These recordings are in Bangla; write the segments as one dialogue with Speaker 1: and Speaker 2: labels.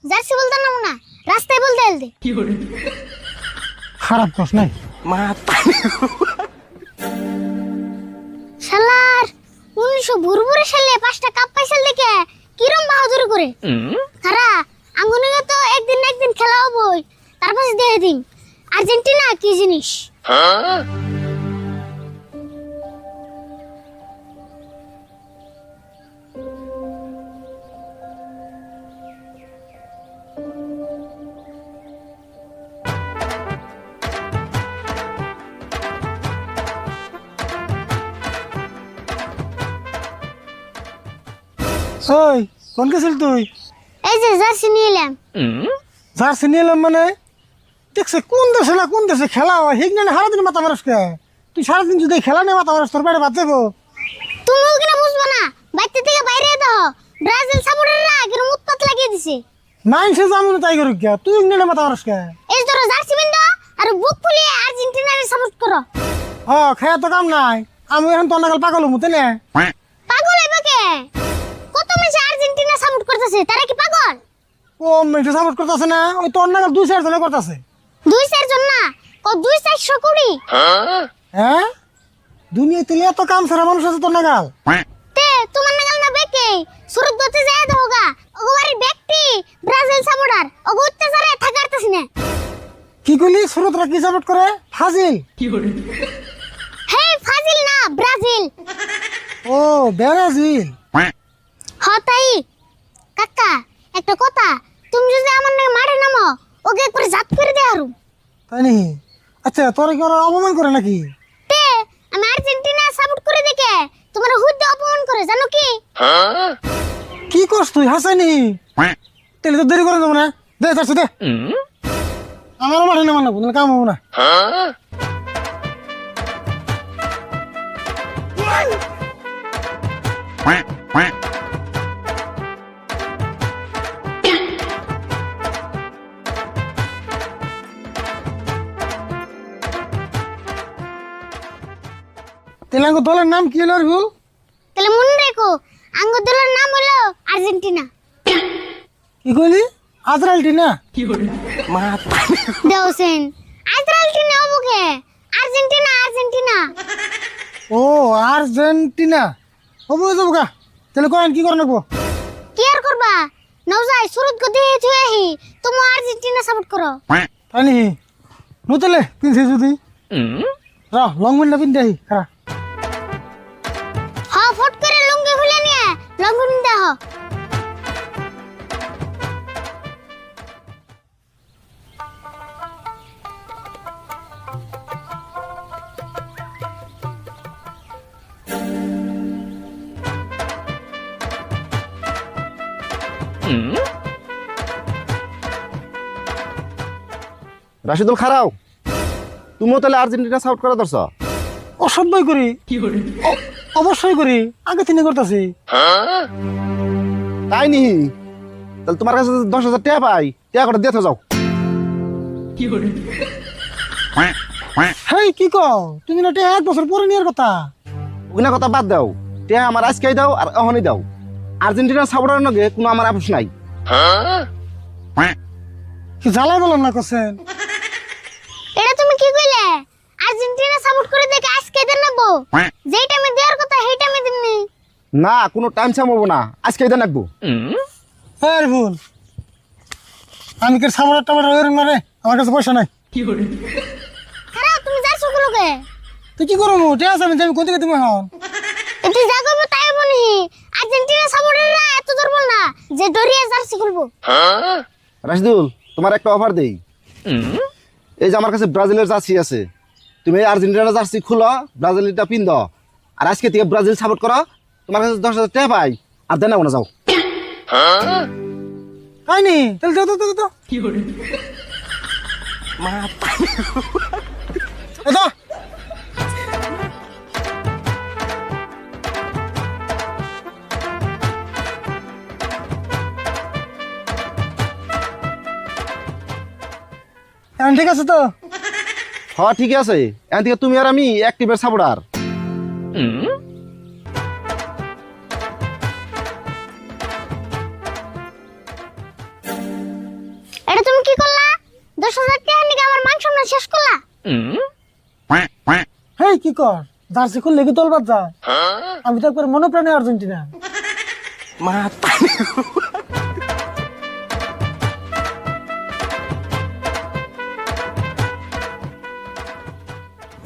Speaker 1: জার্সি বলতে নাম না, রাস্তায় বলতে এলদে।
Speaker 2: খারাপ কস নাই
Speaker 1: শালার 1900 ভুরভুরে সালে 5টা কাপ পাইছিল দেখে কিরম বাহাদুরি করে। খারা আঙ্গুনিকে তো একদিন না একদিন খেলা হবই, তারপর দেখে দিন আর্জেন্টিনা কি জিনিস।
Speaker 2: ওই কোন গেছিল তুই?
Speaker 1: এই যে জার্সি নিয়ে এলাম।
Speaker 2: জার্সি নিয়ে এলাম মানে দেখছে কোন দেশে না কোন দেশে খেলা হয় ঠিক না সারাদিন মাথা মারস কে? তুই সারাদিন যদি খেলা নেই মাথা মারস তোর পেটে বাদ যাবো।
Speaker 1: তুমিও কিনা বুঝবো না, বাইরে থেকে বাইরে দাও। ব্রাজিল সাপোর্টাররা কিরম উৎপাত লাগিয়ে দিছে।
Speaker 2: মাইনসে জামুন তাই করুক কে? তুই ইংল্যান্ডে মাথা মারস কে?
Speaker 1: এই ধরো জার্সি বিন্দু আর বুক ফুলিয়ে আর্জেন্টিনার সাপোর্ট করো।
Speaker 2: খেয়ে তো কাম নাই, আমি এখন তোর নাগাল পাগল হমু তাই না?
Speaker 1: পাগল এবাকে কত মানুষ আর্জেন্টিনা সাপোর্ট করতেছে, তারা কি পাগল?
Speaker 2: ও মেয়েটা সাপোর্ট করতেছে না, ওই তোর নাগাল 2-4 জনে করতেছে।
Speaker 1: 2-4 জন না, 2-400 কোটি।
Speaker 2: হ্যাঁ দুনিয়া তেলে এত কাম সারা মানুষ আছে তোর নাগাল।
Speaker 1: তে তোমার নাগাল না বেকে সুরত দতে যায় দোগা ওগোবারি ব্যক্তি ব্রাজিল সাপোর্টার ওগো অত্যাচারে থাকারতেছ না।
Speaker 2: কি কইলি সুরতরা কি সাপোর্ট করে? ফাজিল।
Speaker 1: হে ফাজিল না, ব্রাজিল।
Speaker 2: ও ব্রাজিল।
Speaker 1: হতাই কাকা একটা কথা, তুমি যদি আমার নামে মারে নামো ওকে একবার জাত করে দে আরু।
Speaker 2: তাই নি? আচ্ছা তোরা কি ওরা অপমান করে নাকি?
Speaker 1: তে আমি আর্জেন্টিনা সাপোর্ট করে দেখে তোমার হুদ্দে অপমান করে জানো কি?
Speaker 2: কি করছ তুই হাসানি? তাহলে তো দেরি করে দেবো না, দে যাচ্ছি দে। আমারও মাঠে নামান না, কাম হবো না। তেলাঙ্গ দলের নাম কি হলো ভুল?
Speaker 1: তাহলে মনে রেখো আঙ্গুর নাম হলো আর্জেন্টিনা।
Speaker 2: কি কইলি? আজরাইলটিনা?
Speaker 1: দেওসেন আর্জেন্টিনা ওকে আর্জেন্টিনা আর্জেন্টিনা।
Speaker 2: ও আর্জেন্টিনা হবো যাবো গা। তাহলে কয়েন কি করে নেবো?
Speaker 1: কি আর করবা নওজাই সুরত গদি থুয়েহি তুমি আর্জেন্টিনা সাপোর্ট করো।
Speaker 2: তাই নি? নতলে পিনছে যদি র লং মিন না পিন দেই খারা।
Speaker 1: হ ফট করে লুঙ্গি খুলে নিয়ে লঙ্গুন দেহ।
Speaker 3: রাশিদুল খারাও, তুমিও তাহলে আর্জেন্টিনা সাপোর্ট করা দরছ?
Speaker 2: অসভ্যই করি। অবশ্যই করি, আগে তিনি করতেছি।
Speaker 3: তাই নি? তাহলে তোমার কাছে 10,000 টাকা পাই, টাকা করে দিয়ে যাও।
Speaker 2: হেই কি কও? তুমি না এটা 1 বছর পরে নেওয়ার কথা।
Speaker 3: ওগুলা কথা বাদ দাও, টাকা আমার আজকেই দাও আর এখনই দাও। আর্জেন্টিনা সাপোর্টার নগে কোনো আমার আপোষ নাই।
Speaker 2: কি জ্বালাই বলেন না করছেন?
Speaker 1: এটা তুমি কি কইলে? আর্জেন্টিনা সাপোর্ট করে দেখে আজকে দেন নাবো, যেই টাইমে দেওয়ার কথা সেই টাইমে দিননি।
Speaker 3: না, কোনো টাইম সামবো না, আজকেই দেন রাখবো।
Speaker 2: হ্যাঁ ভুল, আমি কি সামরা টামরা ওরম মারে? আমার কাছে পয়সা নাই।
Speaker 1: খারাপ তুমি যার সকলকে
Speaker 2: তুই কি করবো? ঠিক আছে আমি কোন থেকে তুমি হন
Speaker 1: তুই যা করবো তাই বলি। আর্জেন্টিনা সাপোর্টাররা এত দুর্বল না যে ডরিয়ে জার্সি খুলবো।
Speaker 3: রাশিদুল, তোমার একটা অফার দেই। এই যে আমার কাছে ব্রাজিলের জার্সি আছে, তুমি এই আর্জেন্টিনার জার্সি খুলো, ব্রাজিলটা পিন দাও, আর আজকে থেকে ব্রাজিল সাপোর্ট করো। তোমার কাছে 10,000 টাকা পাই, আর দেন না যাও।
Speaker 2: তাই নি? তাহলে দাও দাও দাও। এ দাও। এখন ঠিক আছে তো?
Speaker 3: হ্যাঁ ঠিক আছে, এখান থেকে তুমি আর আমি এক টিমের সাপোর্টার।
Speaker 1: এটা তুমি কি করলা? 10,000 টাকা নিয়ে আমার মান সম্মান শেষ করলা।
Speaker 2: হেই কি কর, জার্সি খুললে কি তোলবার যায়? আমি তো একবার মনোপ্রাণে আর্জেন্টিনা।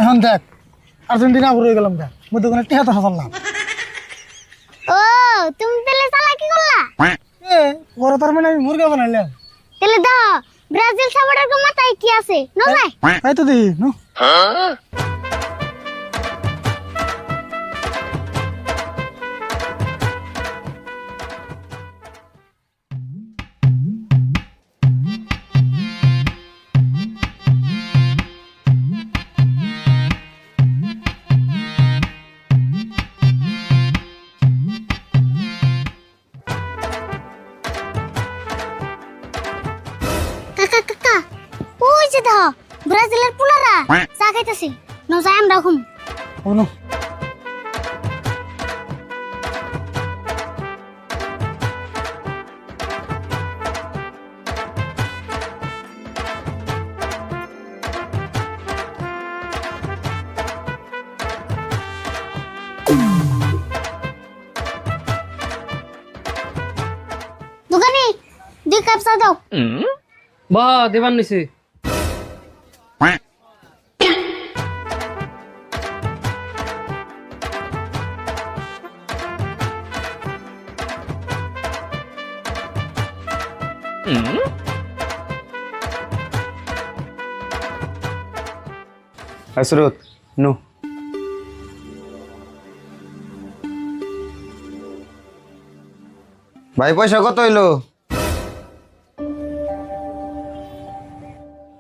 Speaker 2: এখন দেখ আর্জেন্টিনা ঘুরে গেলাম গা, মধ্যে কোনো টেহাতে হাসালাম।
Speaker 1: ও তুমি তাহলে চালাকি করলা।
Speaker 2: বড় তার মানে আমি মুরগা বানাইলাম।
Speaker 1: তাহলে দাও ব্রাজিল সাপোর্টার মাথায় কি আছে না যায়?
Speaker 2: তাই তো দেখি নো।
Speaker 1: কাকা কাকা ওই যে দাও ব্রাজিলের পুলারা চা খাইতেছে না যায় আমরা ঘুম।
Speaker 2: ও নো।
Speaker 1: দোকানি 2 কাপ চা দাও।
Speaker 4: বা দিবান নিছি।
Speaker 5: সুরত নো ভাই পয়সা কত হইলো?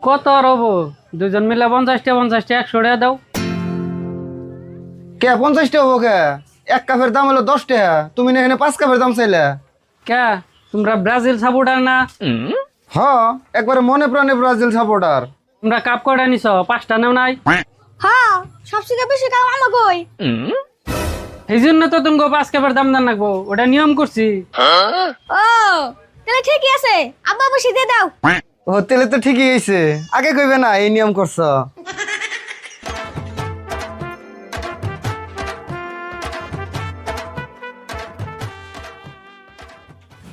Speaker 4: কত আর হবো? দুজন মিলে 50টা 100 টাকা দাও।
Speaker 5: কে 50 হবো কে? এক কাপের দাম হলো 10 টাকা, তুমি না এখানে 5 কাপের দাম চাইলে।
Speaker 4: কে তোমরা ব্রাজিল সাপোর্টার না?
Speaker 5: হ একবারে মনে প্রাণে ব্রাজিল সাপোর্টার।
Speaker 4: তোমরা কাপ কয়টা নিছ? 5টা নাও নাই?
Speaker 1: হ্যাঁ সবচেয়ে বেশি কাপ আমাগোই।
Speaker 4: এই জন্য তো তুমি 5 কাপের দাম দান রাখবো, ওটা নিয়ম করছি।
Speaker 1: ও তাহলে ঠিকই আছে, আব্বা বসে দিয়ে দাও।
Speaker 5: ও তেলে তো ঠিকই হয়েছে, আগে কইবে না এই নিয়ম করছ।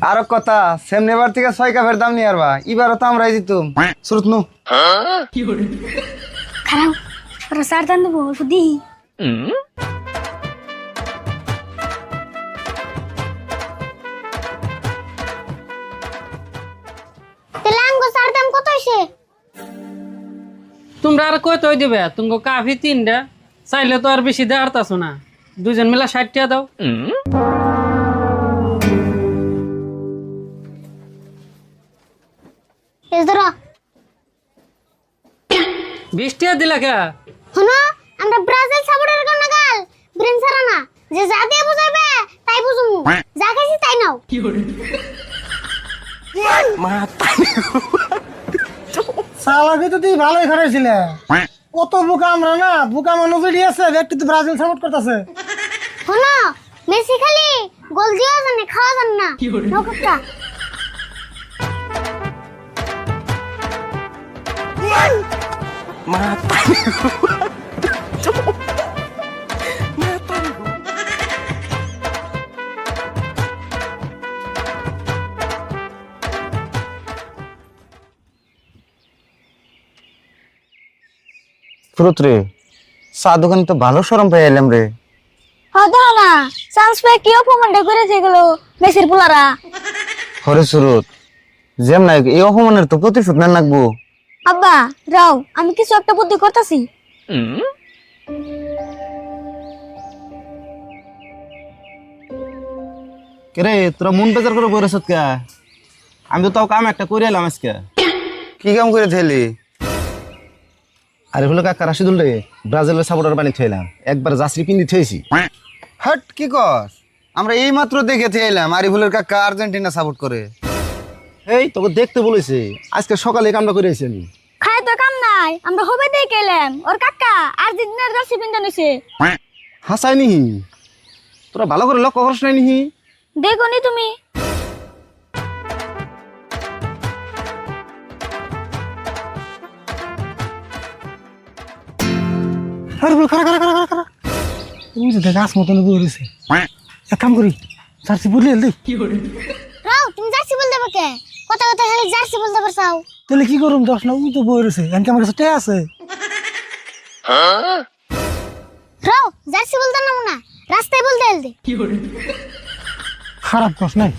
Speaker 5: আরো কথা সেম নেবার থেকে 6 কাপের দাম নিয়ে আরবা, এবারও তো আমরাই জিতুম। সুরত নো
Speaker 1: খারাপ ওরা সার দান দেবো শুধু। তাহলে আঙ্গো সার দাম কত হইছে?
Speaker 4: তোমরা আর কত দিবে? তুমি কাফি 3টা, চাইলে তো আর বেশি দেওয়ার তাছো না। দুজন মিলে 60 টাকা দাও।
Speaker 1: এই ধরো
Speaker 4: 20 টাকা দিলা কে?
Speaker 1: শোনো আমরা ব্রাজিল সাপোর্টার কোন গাল ব্রেন সারা না, যে যা দিয়ে বুঝাবে তাই বুঝুমু, যা খাইছি তাই নাও।
Speaker 2: সালাকে তো তুই ভালোই খারাইছিলে। কত বুকা আমরা না, বুকা মানুষ এটি আছে ব্যক্তি তো ব্রাজিল সাপোর্ট করতেছে।
Speaker 1: শোনো মেসি খালি গোল দিও জানে, খাওয়া জানে না। নকটা
Speaker 5: সুরত রে, চা দোকানে তো ভালো সরম পেয়ে এলাম রে।
Speaker 1: হদা না চান্স পে কি অপমানটা করেছে এগুলো মেসির পুলারা।
Speaker 5: হরে সুরত, যেম নাই এই অপমানের তো প্রতিশোধ না লাগবো।
Speaker 1: আব্বা রাও আমি কিছু একটা বুদ্ধি করতেছি।
Speaker 3: কে তোরা মন বেজার করে বইরেছ কে? আমি তো তাও কাম একটা করে এলাম আজকে।
Speaker 5: কি কাম করে থেলি?
Speaker 3: আরে হলো কাকা রাশিদুল রে, ব্রাজিলের সাপোর্টার বানিয়ে থইলাম, একবার জাসরি পিন্দি থইছি।
Speaker 5: হট কি কস? আমরা এই মাত্র দেখে এলাম আরিফুলের কাকা আর্জেন্টিনা সাপোর্ট করে।
Speaker 3: এই তোকে দেখতে বলেছে, আজকে সকালে এই কামটা করে আইছি আমি।
Speaker 1: খায় তো কাম নাই, আমরা হবে দিয়ে গেলাম ওর কাকা আর্জেন্টিনার জার্সি পিনতে নিছে।
Speaker 3: হাসাই নিহি, তোরা ভালো করে লক্ষ্য করছ নাই নিহি?
Speaker 1: দেখো নি তুমি
Speaker 2: আরে বল খারা খারা খারা খারা খারা ওই যে দেখ গাছ মতন বই রয়েছে এক কাম করি জার্সি বদলে দেই
Speaker 1: রাও তুমি জার্সি বলতে পারকে কথা কথা খালি জার্সি বলতে পারছাও
Speaker 2: তাহলে কি করুম দশ না ওই তো বই রয়েছে এমন আমার কাছে টে আছে
Speaker 1: রাও জার্সি বলতে না রাস্তায় বলতে এলদে
Speaker 2: খারাপ কস নাই